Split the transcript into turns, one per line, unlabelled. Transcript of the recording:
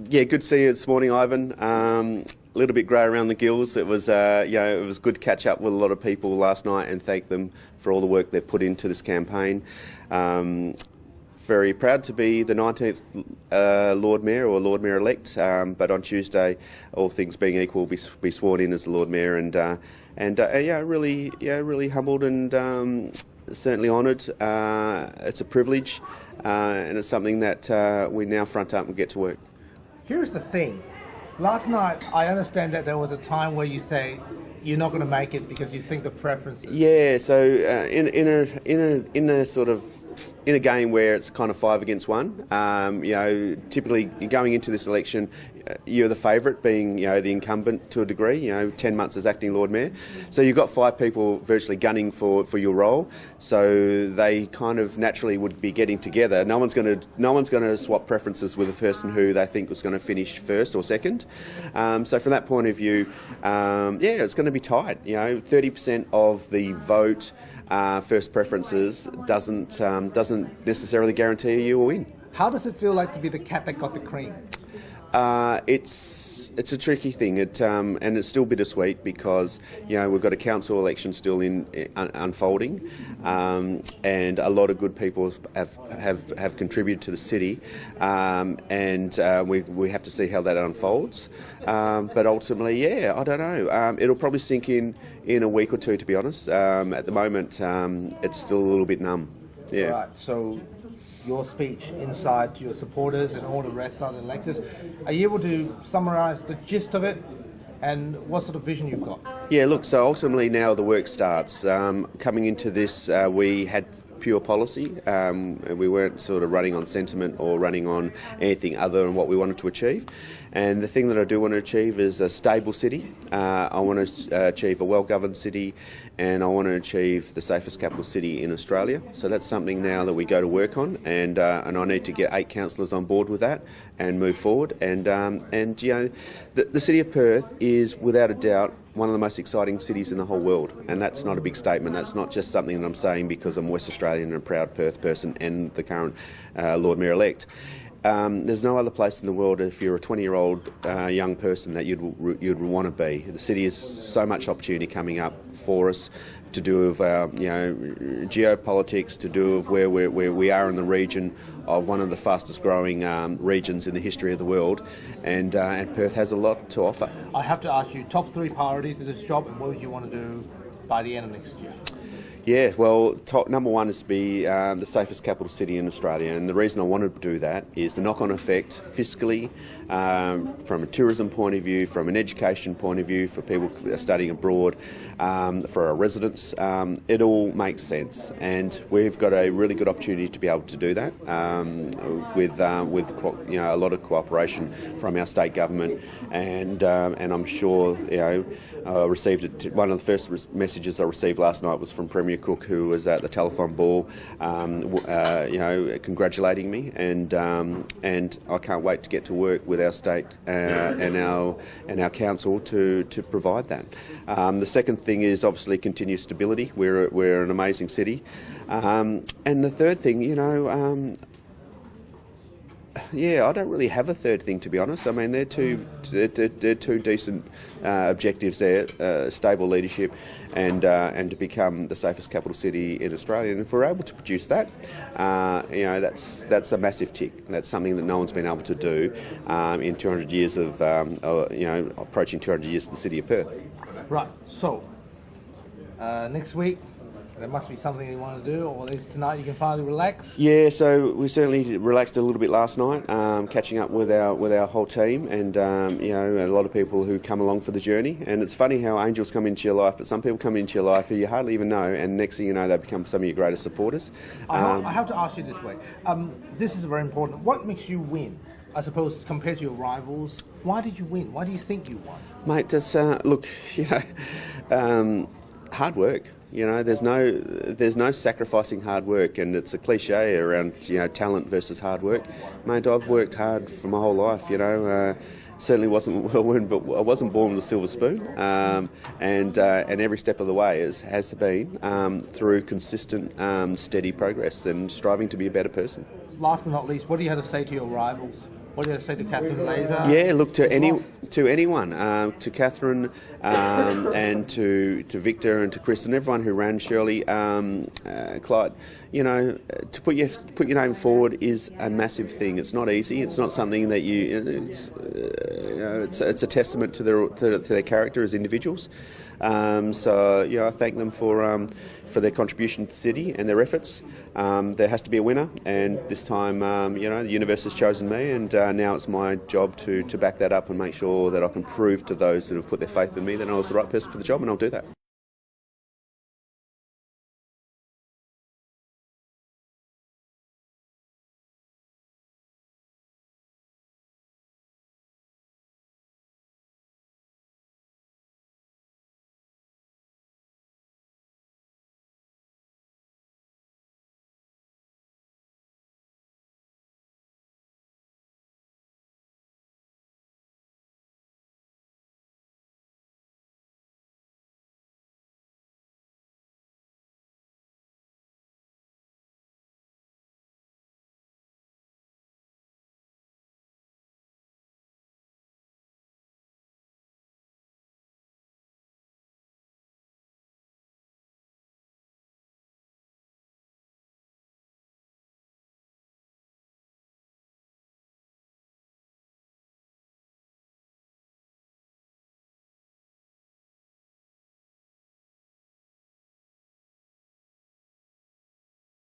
Yeah, good to see you this morning, Ivan. A little bit grey around the gills. It was, it was good to catch up with a lot of people last night and thank them for all the work they've put into this campaign. Very proud to be the 19th Lord Mayor or Lord Mayor-elect, but on Tuesday, all things being equal, be sworn in as the Lord Mayor, really humbled and certainly honoured. It's a privilege, and it's something that we now front up and get to work.
Here's the thing. Last night, I understand that there was a time where you say you're not going to make it because you think the preferences.
Yeah. So in a game where it's kind of 5 against 1, typically going into this election, you're the favourite, being the incumbent to a degree. 10 months as acting Lord Mayor, so you've got 5 people virtually gunning for your role. So they kind of naturally would be getting together. No one's going to swap preferences with a person who they think was going to finish first or second. So from that point of view, it's going to be tight. 30% of the vote. First preferences doesn't necessarily guarantee you a win.
How does it feel like to be the cat that got the cream?
It's a tricky thing, and it's still bittersweet because we've got a council election still unfolding, and a lot of good people have contributed to the city, and we have to see how that unfolds. But ultimately, I don't know. It'll probably sink in a week or two, to be honest. At the moment, it's still a little bit numb. Yeah.
All right. So, your speech inside to your supporters and all the rest of the electors, are you able to summarise the gist of it and what sort of vision you've got?
Yeah, look, so ultimately now the work starts. Coming into this, we had pure policy. We weren't sort of running on sentiment or running on anything other than what we wanted to achieve. And the thing that I do want to achieve is a stable city. I want to achieve a well-governed city, and I want to achieve the safest capital city in Australia. So that's something now that we go to work on, and I need to get 8 councillors on board with that and move forward. And the city of Perth is without a doubt one of the most exciting cities in the whole world, and that's not a big statement. That's not just something that I'm saying because I'm West Australian and a proud Perth person and the current Lord Mayor-elect. There's no other place in the world, if you're a 20-year-old young person, that you'd want to be. The city has so much opportunity coming up for us to do with geopolitics, to do with where we are in the region of one of the fastest growing regions in the history of the world, and Perth has a lot to offer.
I have to ask you, top 3 priorities of this job, and what would you want to do by the end of next year?
Yeah, well, number 1 is to be the safest capital city in Australia, and the reason I want to do that is the knock-on effect fiscally, from a tourism point of view, from an education point of view, for people studying abroad, for our residents. It all makes sense, and we've got a really good opportunity to be able to do that with a lot of cooperation from our state government, and I'm sure I received it. One of the first messages I received last night was from Premier Cook, who was at the telethon ball, congratulating me, and I can't wait to get to work with our state and our council to provide that. The second thing is obviously continued stability. We're an amazing city, and the third thing, I don't really have a third thing, to be honest. I mean, they're two decent objectives there: stable leadership and to become the safest capital city in Australia. And if we're able to produce that, that's a massive tick. That's something that no one's been able to do in 200 years of approaching 200 years of the city of Perth.
Right. So next week, there must be something you want to do, or at least tonight you can finally relax.
Yeah, so we certainly relaxed a little bit last night, catching up with our whole team, and a lot of people who come along for the journey. And it's funny how angels come into your life, but some people come into your life who you hardly even know, and next thing you know, they become some of your greatest supporters.
I have to ask you this way. This is very important. What makes you win? I suppose compared to your rivals, why did you win? Why do you think you won?
Mate, that's hard work. There's no sacrificing hard work, and it's a cliche around talent versus hard work. Mate, I've worked hard for my whole life. Certainly wasn't well born, but I wasn't born with a silver spoon, and every step of the way has been through consistent, steady progress and striving to be a better person.
Last but not least, what do you have to say to your rivals? What do you say to Catherine Laser?
Yeah, look to anyone, to Catherine and to Victor and to Chris and everyone who ran, Shirley, Clyde. You know, to put your name forward is a massive thing. It's not easy. It's not something that it's a testament to their character as individuals. So I thank them for their contribution to the city and their efforts. There has to be a winner, and this time, the universe has chosen me, and now it's my job to back that up and make sure that I can prove to those that have put their faith in me that I was the right person for the job, and I'll do that.